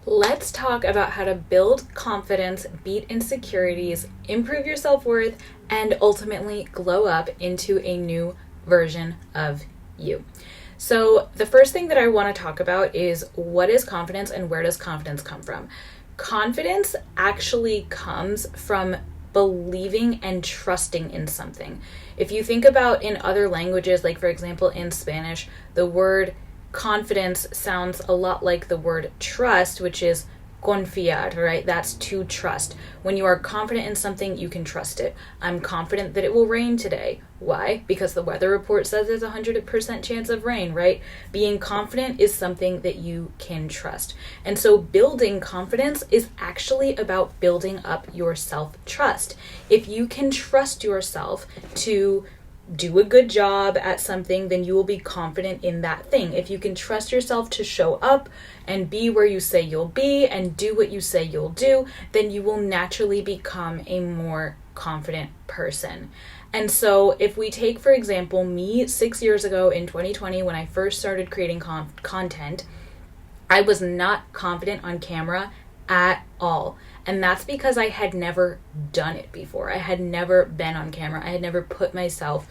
Let's talk about how to build confidence, beat insecurities, improve your self-worth, and ultimately glow up into a new version of you. So the first thing that I want to talk about is what is confidence and where does confidence come from? Confidence actually comes from believing and trusting in something. If you think about in other languages, like for example in Spanish, the word confidence sounds a lot like the word trust, which is confiar, right? That's to trust. When you are confident in something, you can trust it. I'm confident that it will rain today. Why? Because the weather report says there's a 100% chance of rain, right? Being confident is something that you can trust. And so building confidence is actually about building up your self-trust. If you can trust yourself to do a good job at something, then you will be confident in that thing. If you can trust yourself to show up and be where you say you'll be and do what you say you'll do, then you will naturally become a more confident person. And so if we take, for example, me 6 years ago in 2020, when I first started creating content, I was not confident on camera at all. And that's because I had never done it before. I had never been on camera. I had never put myself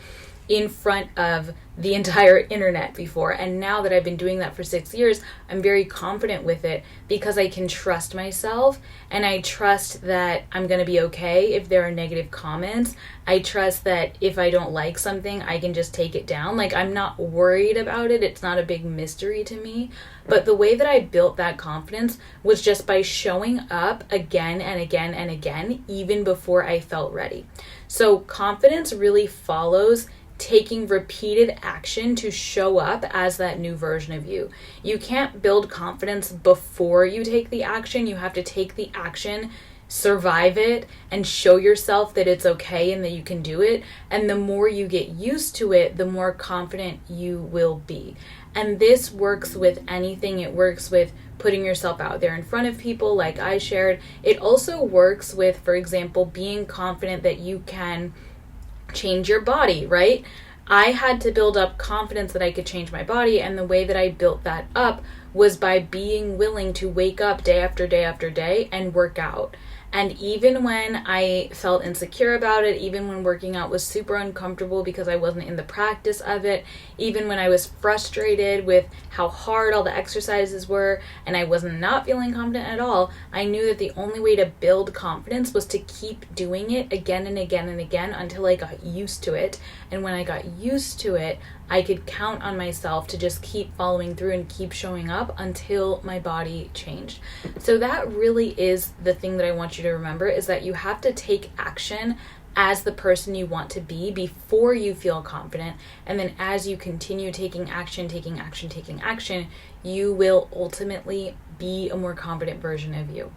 in front of the entire internet before. And now that I've been doing that for 6 years, I'm very confident with it because I can trust myself and I trust that I'm going to be okay if there are negative comments. I trust that if I don't like something, I can just take it down. Like, I'm not worried about it. It's not a big mystery to me. But the way that I built that confidence was just by showing up again and again and again, even before I felt ready. So confidence really follows taking repeated action to show up as that new version of you. You can't build confidence before you take the action. You have to take the action, survive it, and show yourself that it's okay and that you can do it. And the more you get used to it, the more confident you will be. And this works with anything. It works with putting yourself out there in front of people like I shared. It also works with, for example, being confident that you can change your body, right? I had to build up confidence that I could change my body, and the way that I built that up was by being willing to wake up day after day after day and work out. And even when I felt insecure about it, even when working out was super uncomfortable because I wasn't in the practice of it, even when I was frustrated with how hard all the exercises were and I was not feeling confident at all, I knew that the only way to build confidence was to keep doing it again and again and again until I got used to it. And when I got used to it, I could count on myself to just keep following through and keep showing up until my body changed. So that really is the thing that I want you to remember, is that you have to take action as the person you want to be before you feel confident. And then as you continue taking action, you will ultimately be a more confident version of you.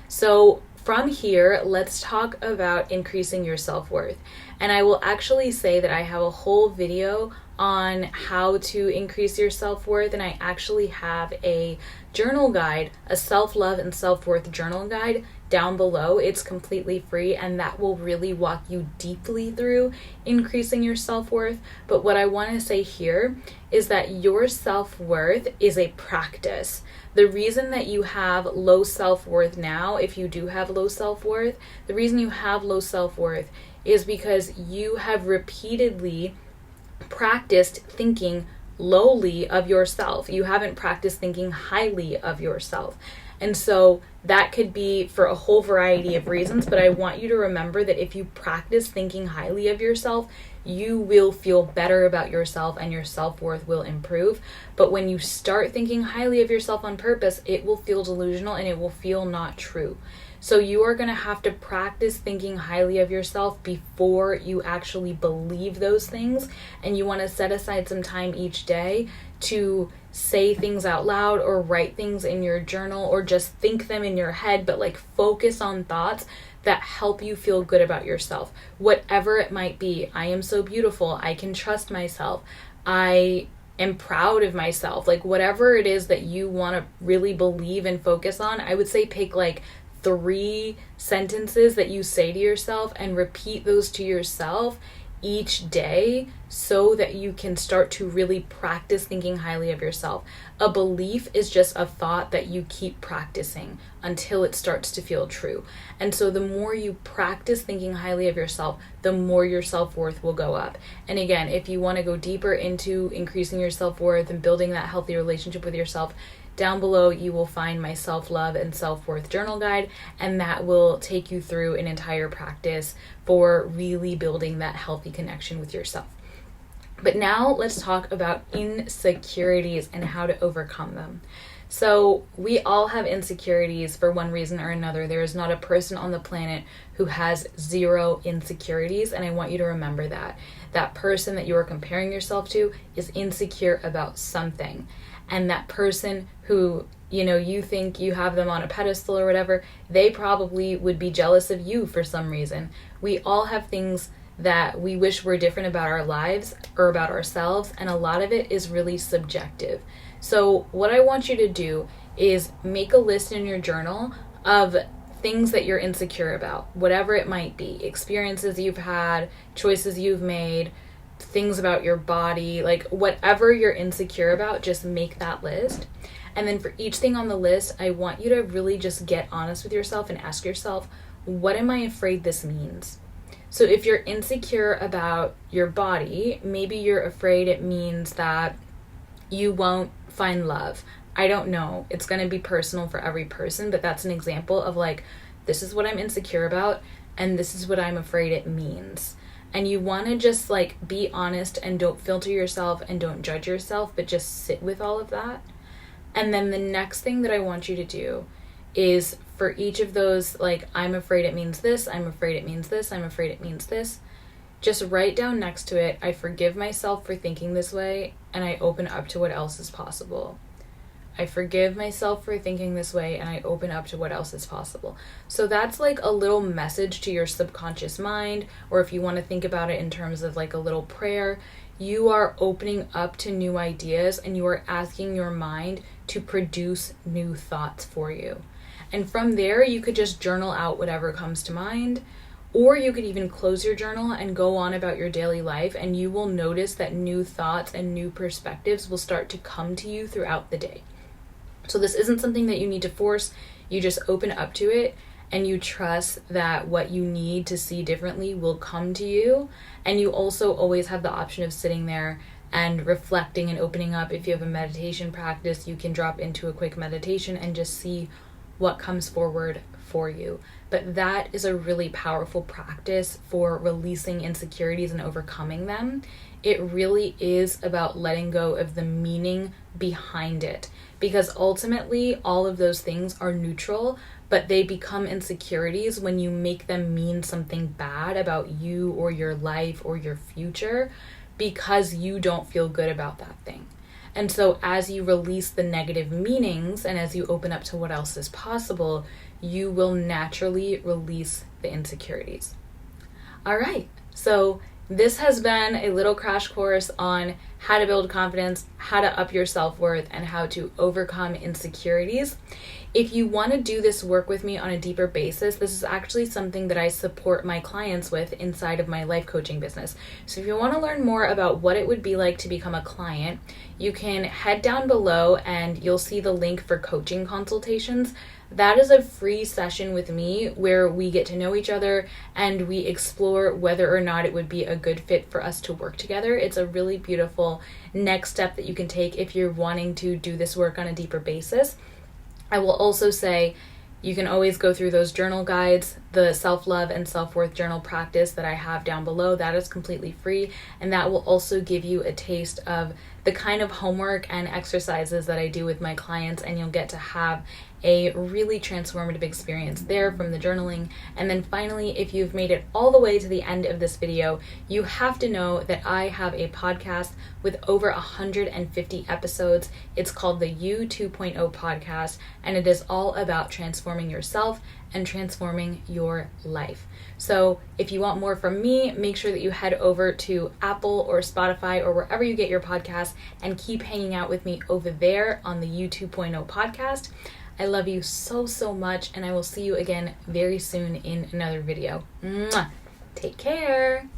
So from here, let's talk about increasing your self-worth. And I will actually say that I have a whole video on how to increase your self-worth, and I actually have a journal guide, a self-love and self-worth journal guide down below. It's completely free, and that will really walk you deeply through increasing your self-worth. But what I want to say here is that your self-worth is a practice. The reason that you have low self-worth now, if you do have low self-worth, the reason you have low self-worth is because you have repeatedly practiced thinking lowly of yourself. You haven't practiced thinking highly of yourself. And so that could be for a whole variety of reasons, but I want you to remember that if you practice thinking highly of yourself, you will feel better about yourself and your self-worth will improve. But when you start thinking highly of yourself on purpose, it will feel delusional and it will feel not true. So you are going to have to practice thinking highly of yourself before you actually believe those things. And you want to set aside some time each day to say things out loud or write things in your journal or just think them in your head, but like focus on thoughts that help you feel good about yourself. Whatever it might be. I am so beautiful. I can trust myself. I am proud of myself. Like whatever it is that you want to really believe and focus on, I would say pick like 3 sentences that you say to yourself and repeat those to yourself each day so that you can start to really practice thinking highly of yourself. A belief is just a thought that you keep practicing until it starts to feel true. And so the more you practice thinking highly of yourself, the more your self-worth will go up. And again, if you want to go deeper into increasing your self-worth and building that healthy relationship with yourself, down below you will find my self-love and self-worth journal guide, and that will take you through an entire practice for really building that healthy connection with yourself. But now let's talk about insecurities and how to overcome them. So we all have insecurities for one reason or another. There is not a person on the planet who has zero insecurities, and I want you to remember that. That person that you are comparing yourself to is insecure about something. And that person who, you think you have them on a pedestal or whatever, they probably would be jealous of you for some reason. We all have things that we wish were different about our lives or about ourselves, and a lot of it is really subjective. So what I want you to do is make a list in your journal of things that you're insecure about, whatever it might be, experiences you've had, choices you've made, things about your body, like whatever you're insecure about, just make that list. And then for each thing on the list, I want you to really just get honest with yourself and ask yourself, what am I afraid this means? So if you're insecure about your body, maybe you're afraid it means that you won't find love. I don't know. It's going to be personal for every person, but that's an example of like, this is what I'm insecure about, and this is what I'm afraid it means. And you want to just like be honest and don't filter yourself and don't judge yourself, but just sit with all of that. And then the next thing that I want you to do is for each of those, like, I'm afraid it means this, I'm afraid it means this, I'm afraid it means this, just write down next to it, I forgive myself for thinking this way, and I open up to what else is possible. I forgive myself for thinking this way, and I open up to what else is possible. So that's like a little message to your subconscious mind, or if you want to think about it in terms of like a little prayer, you are opening up to new ideas and you are asking your mind to produce new thoughts for you. And from there, you could just journal out whatever comes to mind, or you could even close your journal and go on about your daily life, and you will notice that new thoughts and new perspectives will start to come to you throughout the day. So this isn't something that you need to force. You just open up to it and you trust that what you need to see differently will come to you. And you also always have the option of sitting there and reflecting and opening up. If you have a meditation practice, you can drop into a quick meditation and just see what comes forward for you. But that is a really powerful practice for releasing insecurities and overcoming them. It really is about letting go of the meaning behind it, because ultimately all of those things are neutral, but they become insecurities when you make them mean something bad about you or your life or your future because you don't feel good about that thing. And so as you release the negative meanings and as you open up to what else is possible, you will naturally release the insecurities. All right, so this has been a little crash course on how to build confidence, how to up your self-worth, and how to overcome insecurities. If you want to do this work with me on a deeper basis, this is actually something that I support my clients with inside of my life coaching business. So if you want to learn more about what it would be like to become a client, you can head down below and you'll see the link for coaching consultations. That is a free session with me where we get to know each other and we explore whether or not it would be a good fit for us to work together. It's a really beautiful next step that you can take if you're wanting to do this work on a deeper basis. I will also say you can always go through those journal guides, the self-love and self-worth journal practice that I have down below. That is completely free, and that will also give you a taste of the kind of homework and exercises that I do with my clients, and you'll get to have a really transformative experience there from the journaling. And then finally, if you've made it all the way to the end of this video, you have to know that I have a podcast with over 150 episodes. It's called the You 2.0 podcast, and it is all about transforming yourself and transforming your life. So if you want more from me, make sure that you head over to Apple or Spotify or wherever you get your podcasts and keep hanging out with me over there on the You 2.0 podcast. I love you so, so much, and I will see you again very soon in another video. Mwah! Take care.